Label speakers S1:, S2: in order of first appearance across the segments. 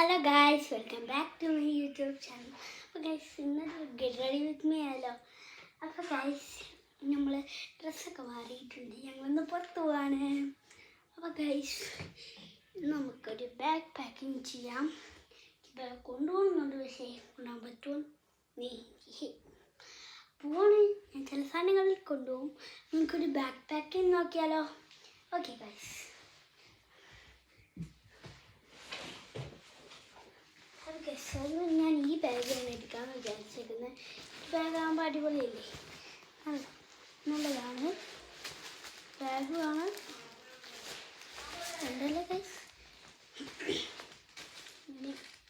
S1: Hello guys, welcome back to my YouTube channel. അപ്പോൾ guys, ഇന്നൊരു get ready with me ആയാലോ. അപ്പോൾ guys, നമ്മൾ ഡ്രസ്സൊക്കെ മാറിയിട്ടുണ്ട്, ഞങ്ങളൊന്ന് പുറത്ത് പോവാണ്. അപ്പോൾ ഗൈസ്, നമുക്കൊരു ബാഗ് പാക്കിങ് ചെയ്യാം. ഇപ്പോൾ കൊണ്ടുപോകുന്നുണ്ട്, പക്ഷേ കൊണ്ടുപോകാൻ പറ്റുമോ പോവാണ്. ഞാൻ ചില സാധനങ്ങളിൽ കൊണ്ടുപോകും. നമുക്കൊരു ബാഗ് പാക്കിങ് നോക്കിയാലോ. ഓക്കെ ഗൈസ്, ഞാൻ ഈ ബാഗാണ് എടുക്കാമെന്ന് വിചാരിച്ചിരിക്കുന്നത്. ഈ ബാഗാകുമ്പോൾ അടിപൊളിയല്ലേ, നല്ലതാണ്. ബാഗുമാണ് ഉണ്ടല്ലേ ഗൈസ്.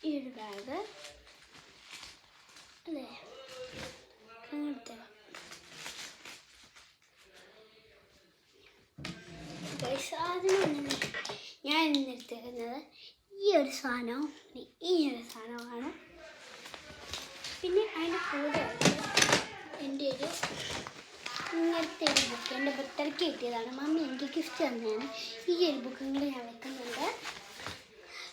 S1: ഈ ഒരു ബാഗ് അല്ലേ എടുത്തോ ഗൈസ്. ആദ്യം ഞാൻ ഇന്നെടുത്തേക്കുന്നത് ഈ ഒരു സാധനവും ഈ ഒരു സാധനമാണ്. പിന്നെ അതിൻ്റെ കൂടെ എൻ്റെ ഒരു ഇങ്ങനത്തെ ഒരു ബുക്ക് എൻ്റെ ബർത്ത്ഡേക്ക് കിട്ടിയതാണ്. മമ്മി എനിക്ക് ഗിഫ്റ്റ് തന്നെയാണ്. ഈ ഒരു ബുക്കും കൂടെ ഞാൻ വെക്കുന്നുണ്ട്.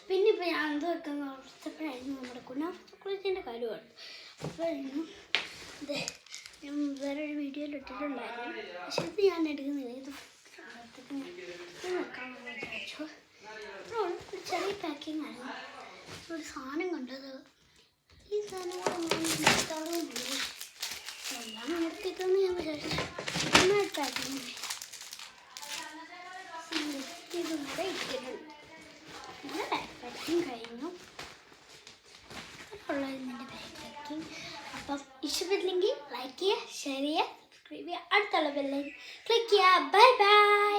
S1: പിന്നെ ഇപ്പോൾ ഞാൻ എന്ത് വെക്കുന്ന ഓർത്തപ്പോഴായിരുന്നു നമ്മുടെ കുഞ്ഞാപ്പുറത്തിൻ്റെ കാര്യമാണ്. അപ്പോഴായിരുന്നു ഇത് ഞാൻ വേറൊരു വീഡിയോയിൽ ഇട്ടിട്ടുണ്ടായിരുന്നു. പക്ഷെ ഇത് ഞാൻ എടുക്കുന്നില്ല. ഇത് വെക്കാമെന്ന് വിചാരിച്ചു. ഒരു ചെറിയ പാക്കിംഗ് ആണ്. ഒരു സാധനം കണ്ടത്. ഈ സാധനങ്ങൾ എല്ലാം നിർത്തിയിട്ടെന്ന് ഞാൻ വിചാരിച്ചു. നന്നായിട്ട് പാക്കിങ് ഇതും കൂടെ ഇട്ടിട്ടുണ്ട്. എൻ്റെ ബാഗ് പാക്കിങ് കഴിഞ്ഞു. ഉള്ളത് എൻ്റെ ബാഗ് പാക്കിങ്. അപ്പം ഇഷ്ടപ്പെട്ടില്ലെങ്കിൽ ലൈക്ക് ചെയ്യുക, ഷെയർ ചെയ്യുക, സബ്സ്ക്രൈബ് ചെയ്യുക, അടുത്തുള്ള ബെല്ലൈക്കൺ ക്ലിക്ക് ചെയ്യുക. Bye bye.